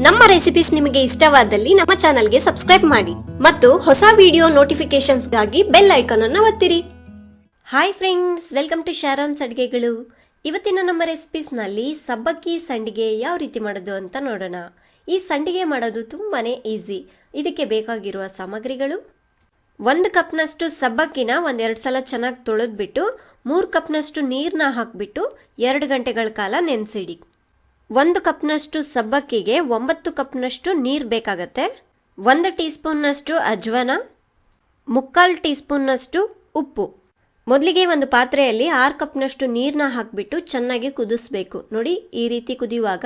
ನಮ್ಮ ರೆಸಿಪೀಸ್ ನಿಮಗೆ ಇಷ್ಟವಾದಲ್ಲಿ ನಮ್ಮ ಚಾನೆಲ್ಗೆ ಸಬ್ಸ್ಕ್ರೈಬ್ ಮಾಡಿ ಮತ್ತು ಹೊಸ ವಿಡಿಯೋ ನೋಟಿಫಿಕೇಶನ್ಸ್ಗಾಗಿ ಬೆಲ್ ಐಕಾನ್ ಅನ್ನು ಒತ್ತಿರಿ. Hi friends, welcome to Sharon's ಅಡುಗೆಗಳು. ಇವತ್ತಿನ ನಮ್ಮ ರೆಸಿಪೀಸ್ನಲ್ಲಿ ಸಬ್ಬಕ್ಕಿ ಸಂಡಿಗೆ ಯಾವ ರೀತಿ ಮಾಡೋದು ಅಂತ ನೋಡೋಣ. ಈ ಸಂಡಿಗೆ ಮಾಡೋದು ತುಂಬಾನೇ ಈಸಿ. ಇದಕ್ಕೆ ಬೇಕಾಗಿರುವ ಸಾಮಗ್ರಿಗಳು: 1 ಕಪ್ನಷ್ಟು ಸಬ್ಬಕ್ಕಿನ 1-2 ಸಲ ಚೆನ್ನಾಗಿ ತೊಳೆದ್ಬಿಟ್ಟು 3 ಕಪ್ನಷ್ಟು ನೀರನ್ನ ಹಾಕಿಬಿಟ್ಟು 2 ಗಂಟೆಗಳ ಕಾಲ ನೆನೆಸಿಡಿ. 1 ಕಪ್ನಷ್ಟು ಸಬ್ಬಕ್ಕಿಗೆ 9 ಕಪ್ನಷ್ಟು ನೀರು ಬೇಕಾಗತ್ತೆ. 1 ಟೀ ಸ್ಪೂನ್ನಷ್ಟು ಅಜ್ವಾನ, 3/4 ಟೀ ಸ್ಪೂನ್ನಷ್ಟು ಉಪ್ಪು. ಮೊದಲಿಗೆ ಒಂದು ಪಾತ್ರೆಯಲ್ಲಿ 6 ಕಪ್ನಷ್ಟು ನೀರನ್ನ ಹಾಕಿಬಿಟ್ಟು ಚೆನ್ನಾಗಿ ಕುದಿಸ್ಬೇಕು. ನೋಡಿ, ಈ ರೀತಿ ಕುದಿಯುವಾಗ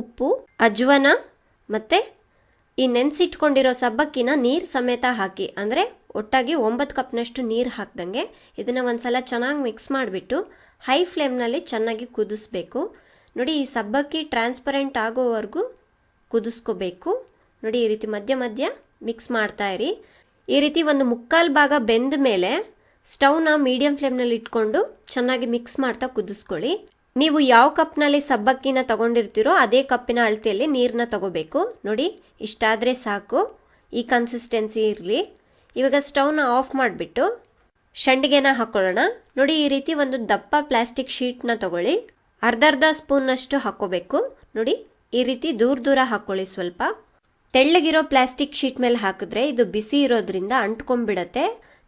ಉಪ್ಪು, ಅಜ್ವಾನ ಮತ್ತು ಈ ನೆನೆಸಿಟ್ಕೊಂಡಿರೋ ಸಬ್ಬಕ್ಕಿನ ನೀರು ಸಮೇತ ಹಾಕಿ, ಅಂದರೆ ಒಟ್ಟಾಗಿ 9 ಕಪ್ನಷ್ಟು ನೀರು ಹಾಕ್ದಂಗೆ ಇದನ್ನು ಒಂದು ಸಲ ಚೆನ್ನಾಗಿ ಮಿಕ್ಸ್ ಮಾಡಿಬಿಟ್ಟು ಹೈ ಫ್ಲೇಮ್ನಲ್ಲಿ ಚೆನ್ನಾಗಿ ಕುದಿಸ್ಬೇಕು. ನೋಡಿ, ಈ ಸಬ್ಬಕ್ಕಿ ಟ್ರಾನ್ಸ್ಪರೆಂಟ್ ಆಗೋವರೆಗೂ ಕುದಿಸ್ಕೋಬೇಕು. ನೋಡಿ, ಈ ರೀತಿ ಮಧ್ಯ ಮಧ್ಯ ಮಿಕ್ಸ್ ಮಾಡ್ತಾ ಇರಿ. ಈ ರೀತಿ 1/4 ಭಾಗ ಬೆಂದ ಮೇಲೆ ಸ್ಟವ್ನ ಮೀಡಿಯಂ ಫ್ಲೇಮ್ನಲ್ಲಿ ಇಟ್ಕೊಂಡು ಚೆನ್ನಾಗಿ ಮಿಕ್ಸ್ ಮಾಡ್ತಾ ಕುದಿಸ್ಕೊಳ್ಳಿ. ನೀವು ಯಾವ ಕಪ್ನಲ್ಲಿ ಸಬ್ಬಕ್ಕಿನ ತಗೊಂಡಿರ್ತೀರೋ ಅದೇ ಕಪ್ಪಿನ ಅಳತೆಯಲ್ಲಿ ನೀರನ್ನ ತಗೋಬೇಕು. ನೋಡಿ, ಇಷ್ಟಾದರೆ ಸಾಕು. ಈ ಕನ್ಸಿಸ್ಟೆನ್ಸಿ ಇರಲಿ. ಇವಾಗ ಸ್ಟವ್ನ ಆಫ್ ಮಾಡಿಬಿಟ್ಟು ಸಂಡಿಗೆನ ಹಾಕ್ಕೊಳ್ಳೋಣ. ನೋಡಿ, ಈ ರೀತಿ ಒಂದು ದಪ್ಪ ಪ್ಲಾಸ್ಟಿಕ್ ಶೀಟ್ನ ತಗೊಳ್ಳಿ. ಅರ್ಧ ಸ್ಪೂನ್ನಷ್ಟು ಹಾಕ್ಕೋಬೇಕು. ನೋಡಿ, ಈ ರೀತಿ ದೂರ ಹಾಕ್ಕೊಳ್ಳಿ. ಸ್ವಲ್ಪ ತೆಳ್ಳಗಿರೋ ಪ್ಲಾಸ್ಟಿಕ್ ಶೀಟ್ ಮೇಲೆ ಹಾಕಿದ್ರೆ ಇದು ಬಿಸಿ ಇರೋದ್ರಿಂದ ಅಂಟ್ಕೊಂಡ್ಬಿಡತ್ತೆ,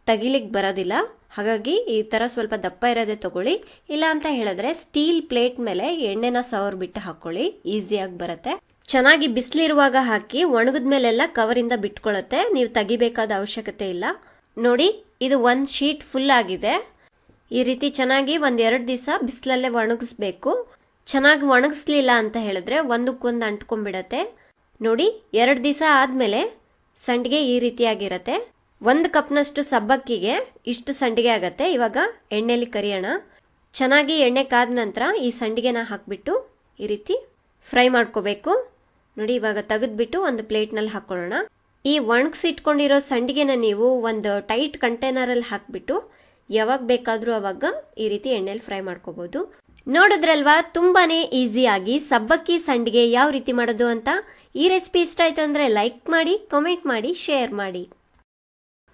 ತೆಗಿಲಿಕ್ಕೆ ಬರೋದಿಲ್ಲ. ಹಾಗಾಗಿ ಈ ಥರ ಸ್ವಲ್ಪ ದಪ್ಪ ಇರೋದೇ ತಗೊಳ್ಳಿ. ಇಲ್ಲ ಅಂತ ಹೇಳಿದ್ರೆ ಸ್ಟೀಲ್ ಪ್ಲೇಟ್ ಮೇಲೆ ಎಣ್ಣೆನ ಸವರ್ಬಿಟ್ಟು ಹಾಕ್ಕೊಳ್ಳಿ, ಈಸಿಯಾಗಿ ಬರುತ್ತೆ. ಚೆನ್ನಾಗಿ ಬಿಸಿಲಿರುವಾಗ ಹಾಕಿ ಒಣಗಿದ ಮೇಲೆಲ್ಲ ಕವರಿಂದ ಬಿಟ್ಕೊಳ್ಳುತ್ತೆ, ನೀವು ತೆಗಿಬೇಕಾದ ಅವಶ್ಯಕತೆ ಇಲ್ಲ. ನೋಡಿ, ಇದು 1 ಶೀಟ್ ಫುಲ್ ಆಗಿದೆ. ಈ ರೀತಿ ಚೆನ್ನಾಗಿ 1-2 ದಿವಸ ಬಿಸಿಲಲ್ಲೇ ಒಣಗಿಸ್ಬೇಕು. ಚೆನ್ನಾಗಿ ಒಣಗಿಸ್ಲಿಲ್ಲ ಅಂತ ಹೇಳಿದ್ರೆ ಒಂದಕ್ಕೊಂದು ಅಂಟ್ಕೊಂಡ್ಬಿಡತ್ತೆ. ನೋಡಿ, 2 ದಿವಸ ಆದಮೇಲೆ ಸಂಡಿಗೆ ಈ ರೀತಿಯಾಗಿರುತ್ತೆ. 1 ಕಪ್ನಷ್ಟು ಸಬ್ಬಕ್ಕಿಗೆ ಇಷ್ಟು ಸಂಡಿಗೆ ಆಗುತ್ತೆ. ಇವಾಗ ಎಣ್ಣೆಲಿ ಕರಿಯೋಣ. ಚೆನ್ನಾಗಿ ಎಣ್ಣೆ ಕಾದ ನಂತರ ಈ ಸಂಡಿಗೆನ ಹಾಕಿಬಿಟ್ಟು ಈ ರೀತಿ ಫ್ರೈ ಮಾಡ್ಕೋಬೇಕು. ನೋಡಿ, ಇವಾಗ ತೆಗೆದ್ಬಿಟ್ಟು ಒಂದು ಪ್ಲೇಟ್ನಲ್ಲಿ ಹಾಕ್ಕೊಳ್ಳೋಣ. ಈ ಒಣಗಿಸಿಟ್ಕೊಂಡಿರೋ ಸಂಡಿಗೆನ ನೀವು ಒಂದು ಟೈಟ್ ಕಂಟೈನರಲ್ಲಿ ಹಾಕಿಬಿಟ್ಟು ಯಾವಾಗ ಬೇಕಾದರೂ ಅವಾಗ ಈ ರೀತಿ ಎಣ್ಣೆಲಿ ಫ್ರೈ ಮಾಡ್ಕೋಬೋದು. ನೋಡಿದ್ರಲ್ವಾ, ತುಂಬಾನೇ ಈಸಿಯಾಗಿ ಸಬ್ಬಕ್ಕಿ ಸಂಡಿಗೆ ಯಾವ ರೀತಿ ಮಾಡೋದು ಅಂತ. ಈ ರೆಸಿಪಿ ಇಷ್ಟ ಆಯ್ತು ಅಂದರೆ ಲೈಕ್ ಮಾಡಿ, ಕಾಮೆಂಟ್ ಮಾಡಿ, ಶೇರ್ ಮಾಡಿ.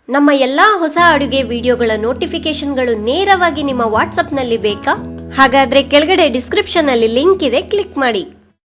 ನಮ್ಮ ಎಲ್ಲ ಹೊಸ ಅಡುಗೆ ವಿಡಿಯೋಗಳ ನೋಟಿಫಿಕೇಶನ್ಗಳು ನೇರವಾಗಿ ನಿಮ್ಮ ವಾಟ್ಸಪ್ನಲ್ಲಿ ಬೇಕಾ? ಹಾಗಾದರೆ ಕೆಳಗಡೆ ಡಿಸ್ಕ್ರಿಪ್ಷನ್ನಲ್ಲಿ ಲಿಂಕ್ ಇದೆ, ಕ್ಲಿಕ್ ಮಾಡಿ.